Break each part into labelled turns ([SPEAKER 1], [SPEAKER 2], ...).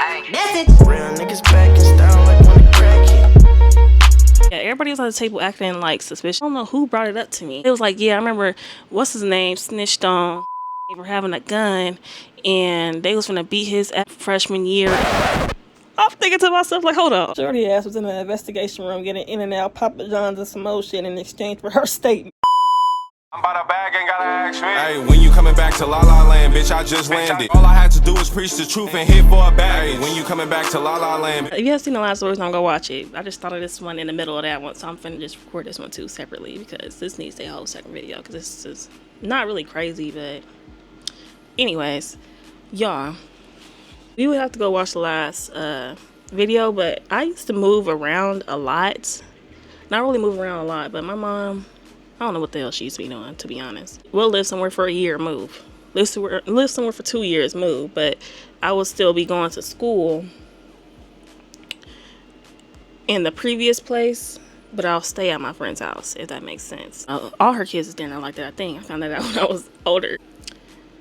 [SPEAKER 1] Message. Real niggas back in style like when the crack hit.
[SPEAKER 2] Yeah, everybody was on the table acting like suspicious. I don't know who brought it up to me. It was like, yeah, I remember what's his name snitched on for having a gun, and they was gonna beat his ass freshman year. I'm thinking to myself, like, hold on. Shorty ass was in the investigation room getting in and out Papa John's and some old shit in exchange for her statement.
[SPEAKER 3] I'm about a bag, ain't gotta ask me. Hey, when you coming back to LaLa Land, bitch, I just landed. All I had to do was preach the truth and hit for a bag. Hey, when you coming back to LaLa Land.
[SPEAKER 2] If you haven't seen the last stories, don't go watch it. I just thought of this one in the middle of that one, so I'm finna just record this one too separately because this needs a whole second video because this is not really crazy, but anyways, y'all, we would have to go watch the last video, but I used to move around a lot. Not really move around a lot, but my mom, I don't know what the hell she used to be doing, to be honest. We'll live somewhere for a year, move. Live somewhere for 2 years, move. But I will still be going to school in the previous place, but I'll stay at my friend's house, if that makes sense. All her kids is dinner like that, I think. I found that out when I was older.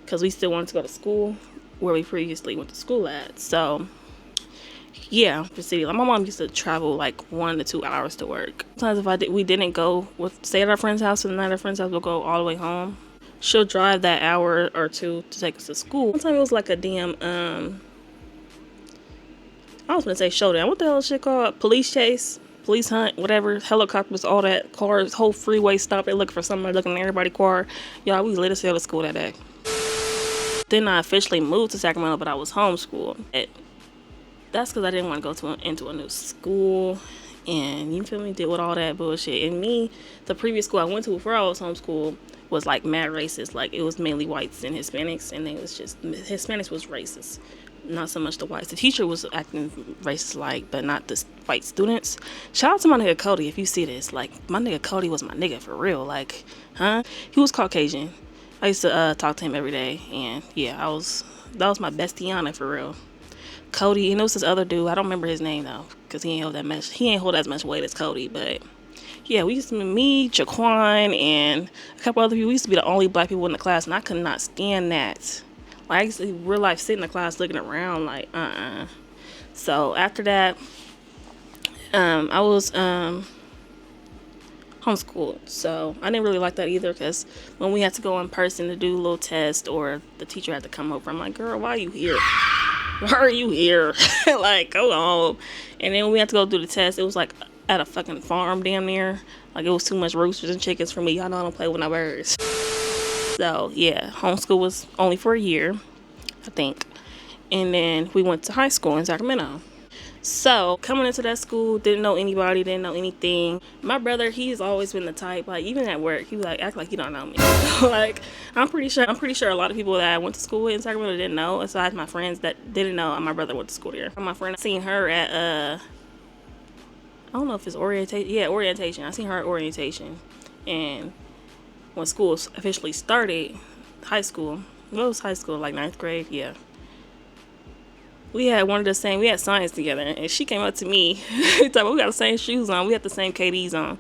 [SPEAKER 2] Because we still wanted to go to school where we previously went to school at. So yeah, the city. Like my mom used to travel like 1 to 2 hours to work. Sometimes if we didn't go stay at our friend's house, and then our friend's house will go all the way home. She'll drive that hour or two to take us to school. One time it was like a damn I was gonna say showdown. What the hell is shit called? Police chase, police hunt, whatever. Helicopters, all that. Cars, whole freeway stop. They looking for somebody, looking at everybody's car. Y'all, we lit as hell to school that day. Then I officially moved to Sacramento, but I was homeschooled. That's because I didn't want to go into a new school, and you feel me, deal with all that bullshit. And me, the previous school I went to before I was homeschooled was like mad racist. Like it was mainly whites and Hispanics, and they was just Hispanics was racist, not so much the whites. The teacher was acting racist like, but not the white students. Shout out to my nigga Cody if you see this. Like my nigga Cody was my nigga for real. Like, huh? He was Caucasian. I used to talk to him every day, and yeah, that was my bestiana for real. Cody, and it was this other dude. I don't remember his name though, cause he ain't hold as much weight as Cody. But yeah, we used to be me, Jaquan, and a couple other people. We used to be the only black people in the class, and I could not stand that. Like I used to real life sit in the class looking around like So after that, I was homeschooled, so I didn't really like that either, because when we had to go in person to do a little test, or the teacher had to come over, I'm like, girl, why are you here? Why are you here? Like, go on. And then when we had to go do the test, it was like at a fucking farm damn near. Like it was too much roosters and chickens for me. Y'all know I don't play with no birds. So yeah, homeschool was only for a year, I think. And then we went to high school in Sacramento. So coming into that school, didn't know anybody, didn't know anything. My brother, he's always been the type, like even at work, he was like, act like you don't know me. Like I'm pretty sure a lot of people that I went to school with in Sacramento didn't know, aside my friends that didn't know my brother went to school there. My friend, I seen her at I don't know if it's orientation. Yeah, orientation. I seen her at orientation. And when school officially started, high school, what was high school, like 9th grade? Yeah. We had science together, and she came up to me. We got the same shoes on. We had the same KDs on.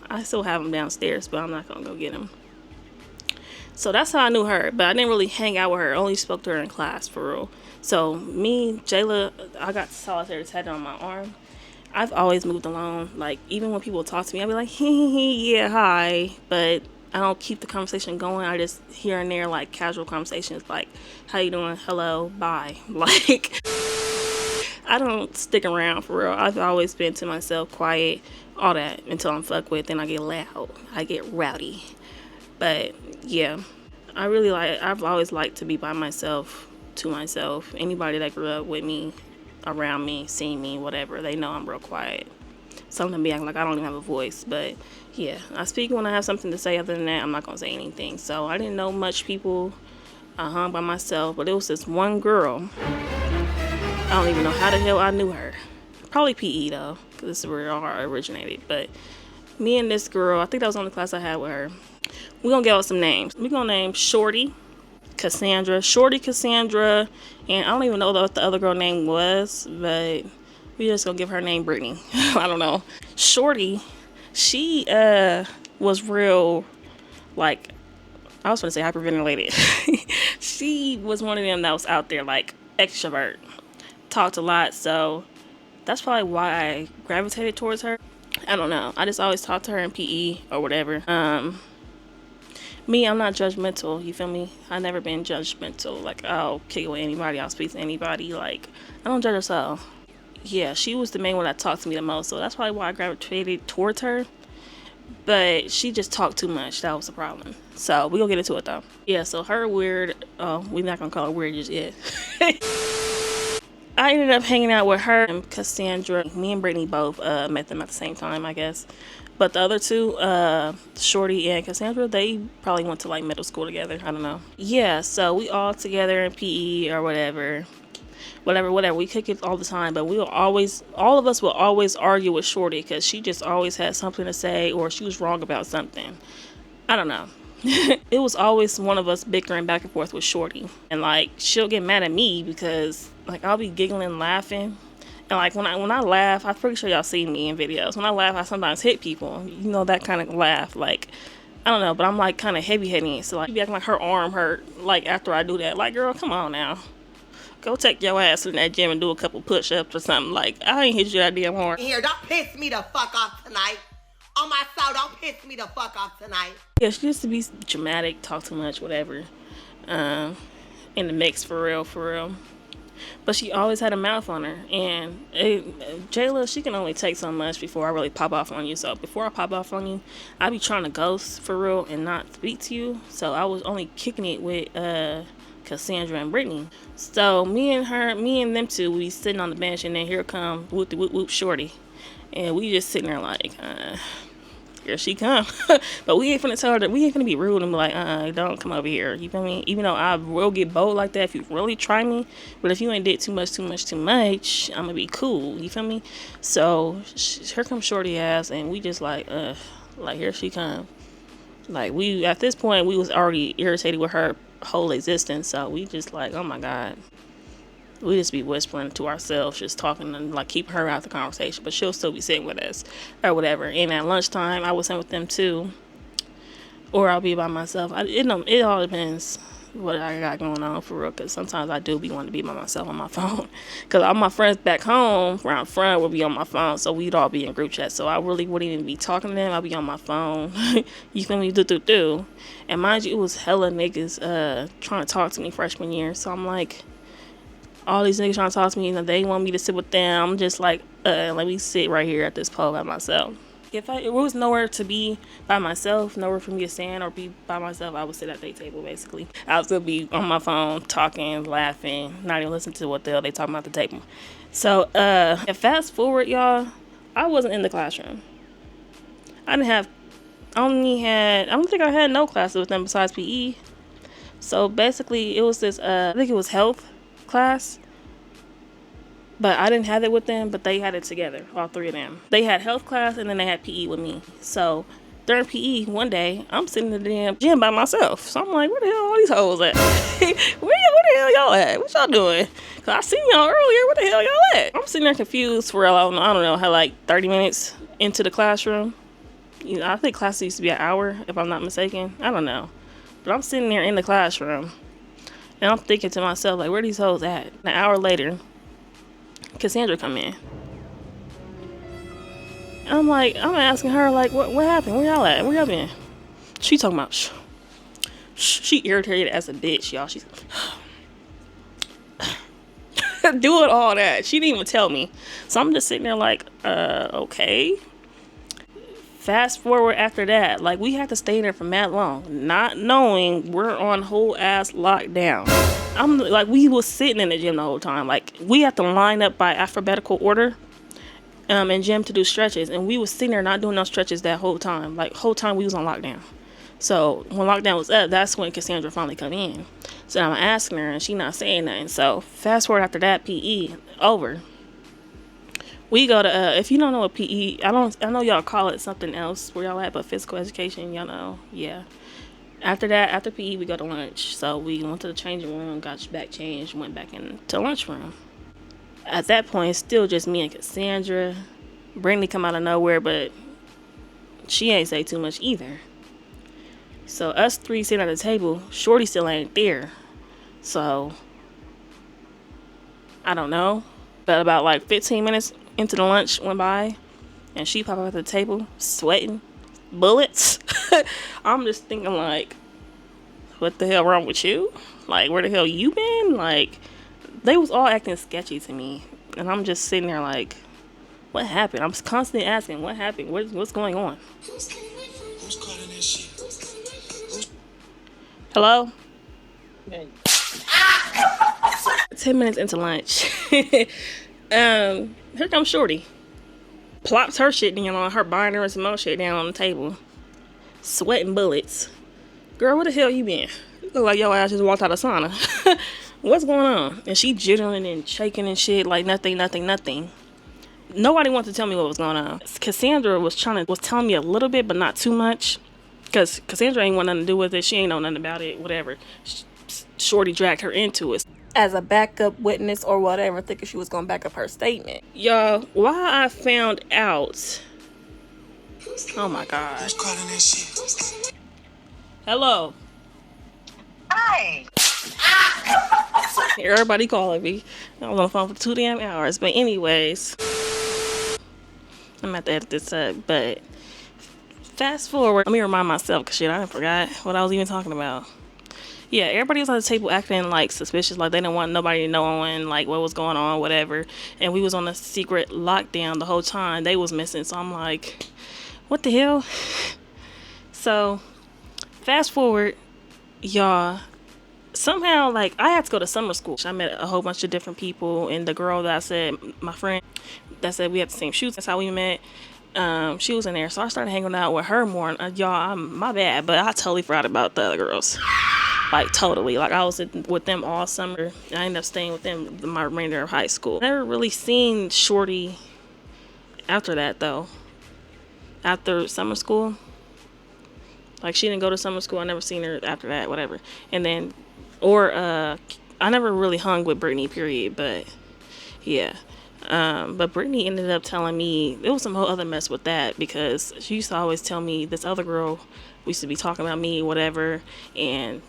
[SPEAKER 2] I still have them downstairs, but I'm not going to go get them. So that's how I knew her, but I didn't really hang out with her. I only spoke to her in class, for real. So me, Jayla, I got solitary tattoo on my arm. I've always moved alone. Like, even when people talk to me, I'll be like, yeah, hi. But I don't keep the conversation going. I just here and there, like, casual conversations, like, how you doing? Hello, bye. Like, I don't stick around, for real. I've always been to myself, quiet, all that, until I'm fucked with. Then I get loud. I get rowdy. But, yeah, I've always liked to be by myself, to myself. Anybody that grew up with me, around me, seeing me, whatever, they know I'm real quiet. Some of them be acting like I don't even have a voice, but yeah, I speak when I have something to say. Other than that, I'm not gonna say anything. So I didn't know much people. I hung by myself, but it was this one girl. I don't even know how the hell I knew her. Probably PE though, because this is where I originated. But me and this girl, I think that was the only class I had with her. We're gonna give out some names. We're gonna name Shorty Cassandra, and I don't even know what the other girl name was, but we just gonna give her name Brittany. I don't know. Shorty, she was real, like, I was gonna say hyperventilated. She was one of them that was out there, like, extrovert. talked a lot, so that's probably why I gravitated towards her. I don't know. I just always talked to her in PE or whatever. Me, I'm not judgmental, you feel me? I've never been judgmental. Like, I'll kick it with anybody, I'll speak to anybody. Like, I don't judge herself. Yeah, she was the main one that talked to me the most, so that's probably why I gravitated towards her. But she just talked too much. That was the problem. So we gonna get into it though. Yeah, so her weird, we're not gonna call her weird just yet. I ended up hanging out with her and Cassandra. Me and Brittany both met them at the same time, I guess. But the other two, Shorty and Cassandra, they probably went to like middle school together. I don't know. Yeah, so we all together in PE or whatever. Whatever. We kick it all the time, but all of us will always argue with Shorty because she just always had something to say or she was wrong about something. I don't know. It was always one of us bickering back and forth with Shorty. And like, she'll get mad at me because like I'll be giggling, laughing. And like when I laugh, I'm pretty sure y'all seen me in videos. When I laugh, I sometimes hit people. You know, that kind of laugh. Like, I don't know, but I'm like kind of heavy-hitting. So like, she be acting like her arm hurt like after I do that. Like, girl, come on now. Go take your ass in that gym and do a couple push-ups or something. Like, I ain't hit you that damn hard.
[SPEAKER 4] Here, don't piss me the fuck off tonight. On my soul, don't piss me the fuck off tonight.
[SPEAKER 2] Yeah, she used to be dramatic, talk too much, whatever. In the mix, for real. But she always had a mouth on her. And Jayla, she can only take so much before I really pop off on you. So before I pop off on you, I be trying to ghost for real and not speak to you. So I was only kicking it with Cassandra and Brittany. So me and them two, we sitting on the bench, and then here come whoop whoop Shorty, and we just sitting there like, here she come. But we ain't finna tell her that, we ain't finna be rude and be like, don't come over here, you feel me? Even though I will get bold like that if you really try me, but if you ain't did too much, I'm gonna be cool, you feel me? So here comes Shorty ass, and we just like here she come. Like, we at this point we was already irritated with her whole existence, so we just like, oh my god, we just be whispering to ourselves, just talking and like keep her out of the conversation, but she'll still be sitting with us or whatever. And at lunchtime I was sitting with them too, or I'll be by myself. It all depends what I got going on for real, because sometimes I do be wanting to be by myself on my phone, because all my friends back home around front will be on my phone, so we'd all be in group chat, so I really wouldn't even be talking to them. I'll be on my phone. You feel me? Do. And mind you, it was hella niggas trying to talk to me freshman year, so I'm like, all these niggas trying to talk to me, and they want me to sit with them. I'm just like, let me sit right here at this pole by myself. If it was nowhere to be by myself, nowhere for me to stand or be by myself, I would sit at their table, basically. I was going to be on my phone, talking, laughing, not even listening to what the hell they talking about at the table. So, fast forward, y'all, I wasn't in the classroom. I don't think I had no classes with them besides PE. So, basically, it was this, I think it was health class. But I didn't have it with them, but they had it together, all three of them. They had health class, and then they had PE with me. So during PE, one day, I'm sitting in the damn gym by myself. So I'm like, where the hell are all these hoes at? where the hell y'all at? What y'all doing? Because I seen y'all earlier. Where the hell y'all at? I'm sitting there confused for, I don't know, how like 30 minutes into the classroom. You know, I think classes used to be an hour, if I'm not mistaken. I don't know. But I'm sitting there in the classroom, and I'm thinking to myself, like, where these hoes at? An hour later, Cassandra come in. I'm asking her, like, what happened? Where y'all at? Where y'all been? She talking about, she irritated as a bitch, y'all. She's doing all that. She didn't even tell me. So I'm just sitting there like, okay. Fast forward after that, like, we had to stay there for mad long, not knowing we're on whole ass lockdown. I'm like, we was sitting in the gym the whole time. Like, we had to line up by alphabetical order in gym to do stretches, and we was sitting there not doing no stretches that whole time. Like, whole time we was on lockdown. So when lockdown was up, that's when Cassandra finally come in. So I'm asking her, and she not saying nothing. So fast forward after that, PE over. We go to, if you don't know what PE, I know y'all call it something else where y'all at, but physical education, y'all know, yeah. After that, after PE, we go to lunch. So we went to the changing room, got back changed, went back into lunchroom. At that point, it's still just me and Cassandra. Brittany come out of nowhere, but she ain't say too much either. So us three sitting at the table, Shorty still ain't there. So I don't know. But about like 15 minutes into the lunch went by, and she popped up at the table, sweating bullets. I'm just thinking like, what the hell wrong with you? Like, where the hell you been? Like, they was all acting sketchy to me, and I'm just sitting there like, what happened? I'm constantly asking, what happened? What's going on?
[SPEAKER 5] Who's calling that shit?
[SPEAKER 2] Hello? 10 minutes into lunch. Here comes Shorty. Plops her shit down on her binder and some more shit down on the table. Sweating bullets. Girl, where the hell you been? You look like your ass just walked out of sauna. What's going on? And she jittering and shaking and shit like nothing. Nobody wanted to tell me what was going on. Cassandra was telling me a little bit, but not too much. Because Cassandra ain't want nothing to do with it. She ain't know nothing about it, whatever. Shorty dragged her into it as a backup witness or whatever, thinking she was going to back up her statement. Y'all, why I found out... Oh my God.
[SPEAKER 5] Who's calling that shit?
[SPEAKER 2] Hello.
[SPEAKER 6] Hi.
[SPEAKER 2] Everybody calling me. I was on the phone for 2 damn hours. But anyways, I'm gonna have to edit this up. But fast forward, let me remind myself, because shit, I forgot what I was even talking about. Yeah, everybody was at the table acting like suspicious, like they didn't want nobody knowing like what was going on, whatever. And we was on a secret lockdown the whole time. They was missing, so I'm like, what the hell? So fast forward, y'all. Somehow, like, I had to go to summer school. I met a whole bunch of different people, and the girl that I said, my friend that said we had the same shoes, that's how we met. She was in there, so I started hanging out with her more. Y'all, my bad, but I totally forgot about the other girls. Like, totally. Like, I was with them all summer. I ended up staying with them my remainder of high school. Never really seen Shorty after that, though. After summer school. Like, she didn't go to summer school. I never seen her after that, whatever. And then, I never really hung with Brittany, period. But, yeah. But Brittany ended up telling me, there was some whole other mess with that, because she used to always tell me this other girl used to be talking about me, whatever, and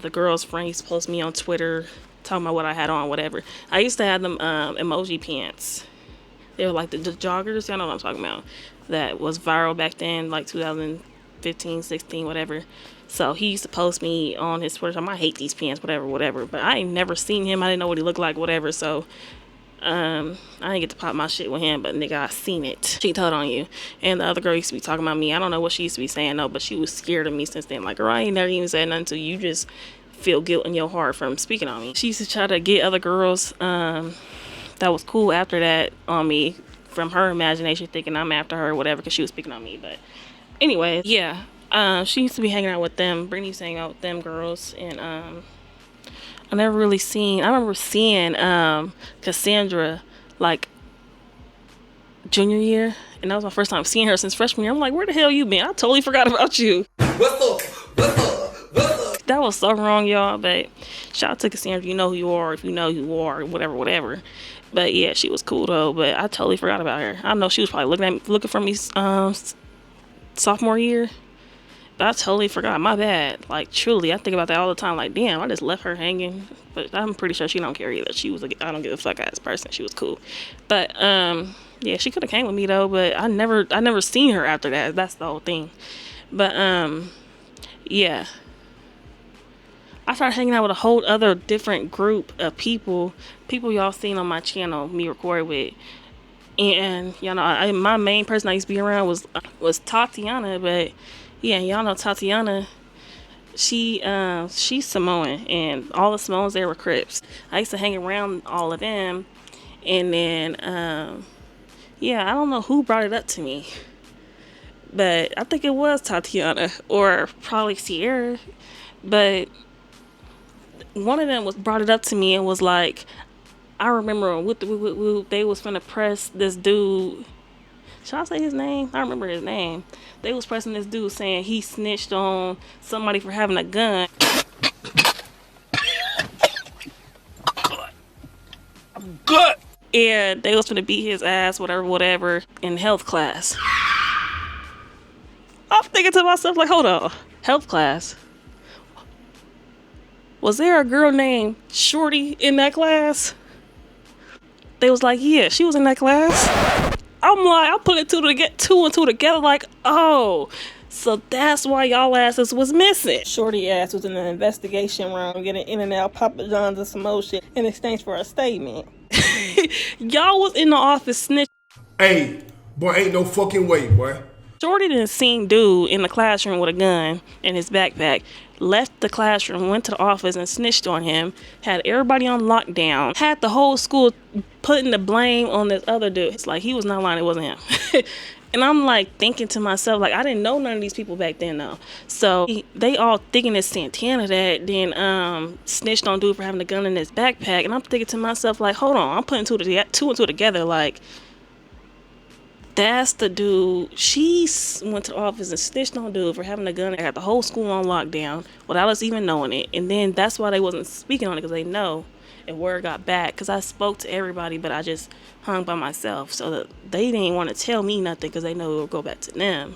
[SPEAKER 2] the girl's friend used to post me on Twitter talking about what I had on, whatever. I used to have them emoji pants. They were like the joggers, y'all know what I'm talking about. That was viral back then, like 2015, 16, whatever. So he used to post me on his Twitter. I hate these pants, whatever. But I ain't never seen him. I didn't know what he looked like, whatever. So I didn't get to pop my shit with him, but nigga, I seen it. She told on you. And the other girl used to be talking about me. I don't know what she used to be saying, though, but she was scared of me since then. Like, girl, I ain't never even said nothing to you. You just feel guilt in your heart from speaking on me. She used to try to get other girls that was cool after that on me from her imagination, thinking I'm after her or whatever, because she was speaking on me. But anyway, yeah. She used to be hanging out with them. Brittany used to hang out with them girls. And I remember seeing Cassandra like junior year, and that was my first time seeing her since freshman year. I'm like, where the hell you been? I totally forgot about you. That was so wrong, y'all. But shout out to Cassandra. You know who you are. If you know who you are, whatever. But yeah, she was cool though. But I totally forgot about her. I know she was probably looking for me sophomore year. But I totally forgot. My bad. Like, truly, I think about that all the time. Like, damn, I just left her hanging. But I'm pretty sure she don't care either. She was I don't give a fuck ass person. She was cool. But yeah, she could have came with me though. But I never seen her after that. That's the whole thing. But yeah, I started hanging out with a whole other different group of people y'all seen on my channel, me record with. And y'all know, my main person I used to be around was Tatiana, but yeah, y'all know Tatiana, she's Samoan, and all the Samoans there were Crips. I used to hang around all of them, and then yeah, I don't know who brought it up to me, but I think it was Tatiana or probably Sierra, but one of them brought it up to me and was like, I remember they was finna press this dude. Should I say his name? I remember his name. They was pressing this dude saying he snitched on somebody for having a gun. Good. And they was finna beat his ass, whatever, in health class. I'm thinking to myself, like, hold on. Health class? Was there a girl named Shorty in that class? They was like, yeah, she was in that class. I'm like, I put it two and two together like, oh, so that's why y'all asses was missing. Shorty ass was in an investigation room getting in and out Papa John's and some more shit in exchange for a statement. Y'all was in the office snitch.
[SPEAKER 7] Hey, boy, ain't no fucking way, boy.
[SPEAKER 2] Shorty didn't see dude in the classroom with a gun in his backpack. Left the classroom, went to the office and snitched on him. Had everybody on lockdown. Had the whole school putting the blame on this other dude. It's like he was not lying, it wasn't him. And I'm like thinking to myself, like, I didn't know none of these people back then though. So they all thinking it's Santana that then snitched on dude for having a gun in his backpack. And I'm thinking to myself, like, hold on, I'm putting two and two together, like, that's the dude. She went to the office and snitched on dude for having a gun. They got the whole school on lockdown without us even knowing it. And then that's why they wasn't speaking on it, because they know if word got back. Because I spoke to everybody, but I just hung by myself. So that they didn't want to tell me nothing because they know it would go back to them.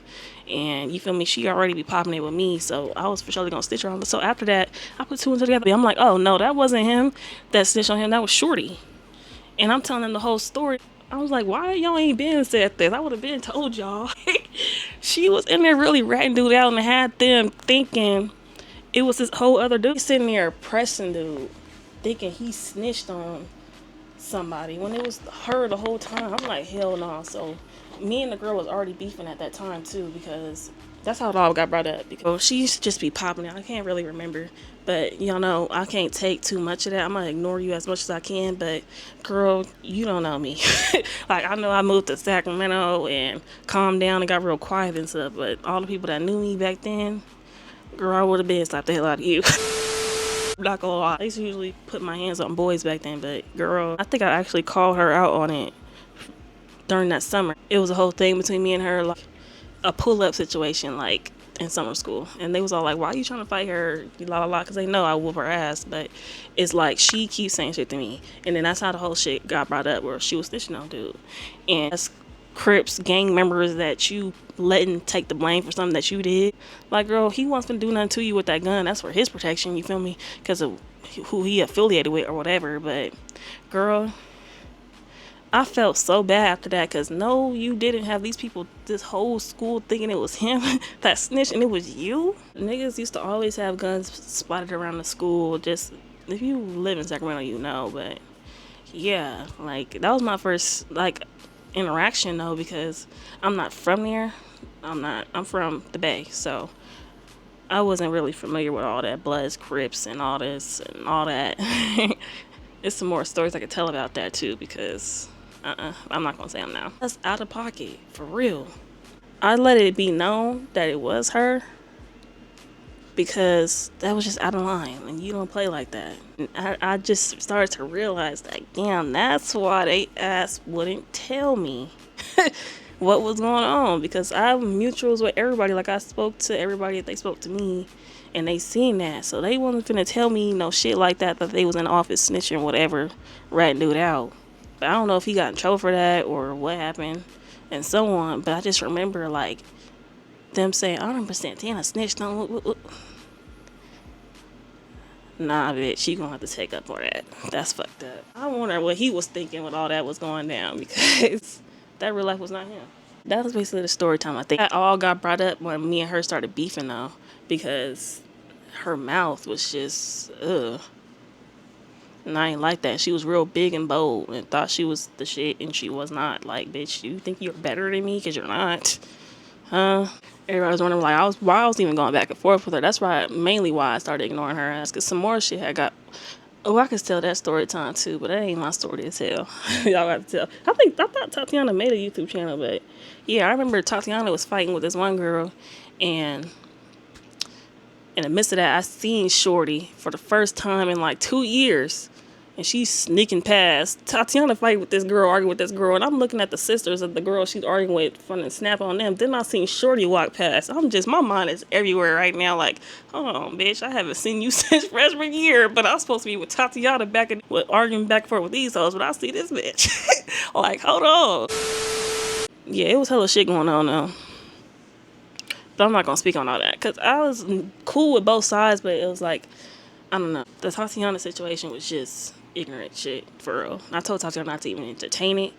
[SPEAKER 2] And you feel me? She already be popping it with me. So I was for sure going to stitch her on. So after that, I put two and two together. I'm like, oh, no, that wasn't him that snitched on him. That was Shorty. And I'm telling them the whole story. I was like, why y'all ain't been said this? I would have been told y'all. She was in there really ratting dude out and had them thinking it was this whole other dude sitting there pressing dude, thinking he snitched on somebody when it was her the whole time. I'm like, hell no. So me and the girl was already beefing at that time too, because that's how it all got brought up. Because she used to just be popping it. I can't really remember. But y'all know I can't take too much of that. I'm going to ignore you as much as I can. But girl, you don't know me. Like, I know I moved to Sacramento and calmed down and got real quiet and stuff. But all the people that knew me back then, girl, I would have been slapped the hell out of you. Not gonna lie. I used to usually put my hands on boys back then. But girl, I think I actually called her out on it during that summer. It was a whole thing between me and her. Like a pull-up situation, like in summer school, and they was all like, why are you trying to fight her, LaLa, because they know I whoop her ass. But it's like she keeps saying shit to me, and then that's how the whole shit got brought up, where she was snitching on dude. And as Crips gang members that you letting take the blame for something that you did, like, girl, he wants to do nothing to you with that gun. That's for his protection, you feel me, because of who he affiliated with or whatever. But girl, I felt so bad after that, because no, you didn't have these people, this whole school thinking it was him that snitched, and it was you. Niggas used to always have guns spotted around the school. Just, if you live in Sacramento, you know. But yeah, like, that was my first, like, interaction though, because I'm not from there. I'm from the Bay, so I wasn't really familiar with all that Bloods, Crips, and all this and all that. There's some more stories I could tell about that too, because I'm not gonna say them now. That's out of pocket, for real. I let it be known that it was her, because that was just out of line, and you don't play like that. And I just started to realize that, damn, that's why they ass wouldn't tell me what was going on, because I'm mutuals with everybody. Like, I spoke to everybody that they spoke to me, and they seen that, so they wasn't finna tell me no shit like that they was in the office snitching, whatever, ratting dude out. But I don't know if he got in trouble for that or what happened and so on. But I just remember, like, them saying, I remember Santana snitched on. Nah, bitch, you gonna have to take up for that. That's fucked up. I wonder what he was thinking when all that was going down, because that real life was not him. That was basically the story time. I think that all got brought up when me and her started beefing though, because her mouth was just, ugh. And I ain't like that. She was real big and bold and thought she was the shit, and she was not. Like, bitch, you think you're better than me because you're not? Huh? Everybody was wondering, like, why I was even going back and forth with her. That's mainly why I started ignoring her ass, because some more shit had got. Oh, I could tell that story time too, but that ain't my story to tell. Y'all got to tell. I thought Tatiana made a YouTube channel, but yeah, I remember Tatiana was fighting with this one girl, and in the midst of that, I seen Shorty for the first time in like 2 years. And she's sneaking past. Tatiana fight with this girl, arguing with this girl. And I'm looking at the sisters of the girl she's arguing with, fun and snap on them. Then I seen Shorty walk past. My mind is everywhere right now. Like, hold on, bitch. I haven't seen you since freshman year. But I was supposed to be with Tatiana arguing back and forth with these hoes. But I see this bitch. Like, hold on. Yeah, it was hella shit going on though. But I'm not going to speak on all that. Because I was cool with both sides. But it was like, I don't know. The Tatiana situation was just ignorant shit, for real. I told Tatiana not to even entertain it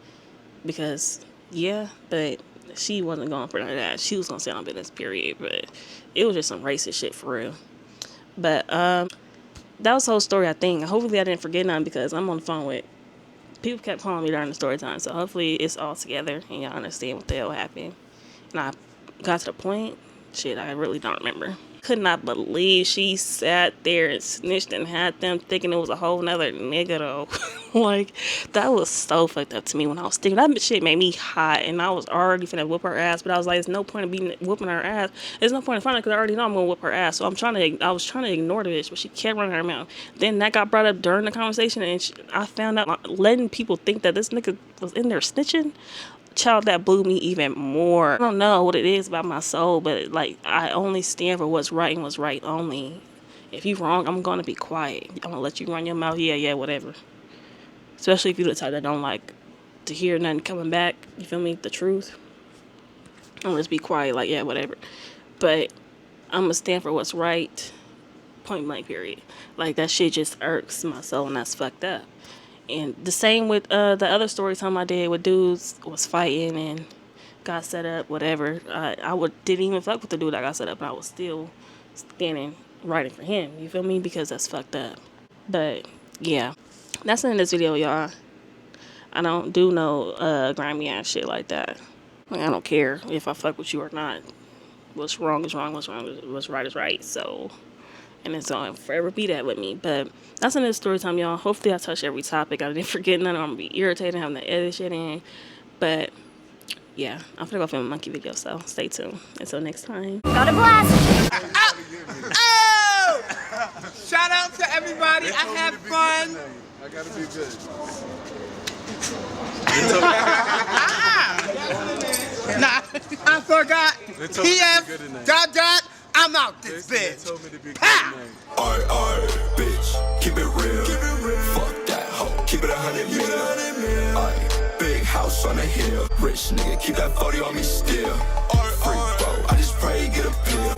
[SPEAKER 2] because, yeah, but she wasn't going for none of that. She was going to stand on business, period. But it was just some racist shit, for real. But that was the whole story, I think. Hopefully I didn't forget nothing because I'm on the phone with people kept calling me during the story time. So hopefully it's all together and y'all understand what the hell happened. And I got to the point, shit, I really don't remember. Could not believe she sat there and snitched and had them thinking it was a whole nother nigga though. Like, that was so fucked up to me when I was thinking. That shit made me hot and I was already finna whoop her ass, but I was like, there's no point in whooping her ass. There's no point in finding her because I already know I'm gonna whoop her ass. So I was trying to ignore the bitch, but she kept running her mouth. Then that got brought up during the conversation and I found out letting people think that this nigga was in there snitching. Child, that blew me even more. I don't know what it is about my soul, but like, I only stand for what's right and what's right only. If you wrong, I'm gonna be quiet. I'm gonna let you run your mouth. Yeah, whatever. Especially if you're the type that don't like to hear nothing coming back. You feel me? The truth. I'm gonna just be quiet. Like, yeah, whatever. But I'm gonna stand for what's right. Point blank. Period. Like, that shit just irks my soul, and that's fucked up. And the same with the other story time I did with dudes was fighting and got set up, whatever. Didn't even fuck with the dude that got set up, and I was still standing writing for him. You feel me? Because that's fucked up. But yeah, that's the end of this video, y'all. I don't do no grimy ass shit like that. Like, I don't care if I fuck with you or not. What's wrong is wrong. What's right is right. So. And it's going to forever be that with me. But that's another story time, y'all. Hopefully I touched every topic. I didn't forget none. I'm going to be irritated having to edit shit in. But, yeah. I'm going to go film a monkey video, so stay tuned. Until next time.
[SPEAKER 6] Got a blast.
[SPEAKER 8] Oh! Shout out to everybody. I had fun.
[SPEAKER 9] I got to be good.
[SPEAKER 8] Nah, I forgot. TF. I'm out this bitch.
[SPEAKER 3] Alright, bitch, keep it real. Fuck that hoe, keep it 100 mil. Alright, big house on the hill. Rich nigga, keep that 40 on me still. Free bro, I just pray you get a pill.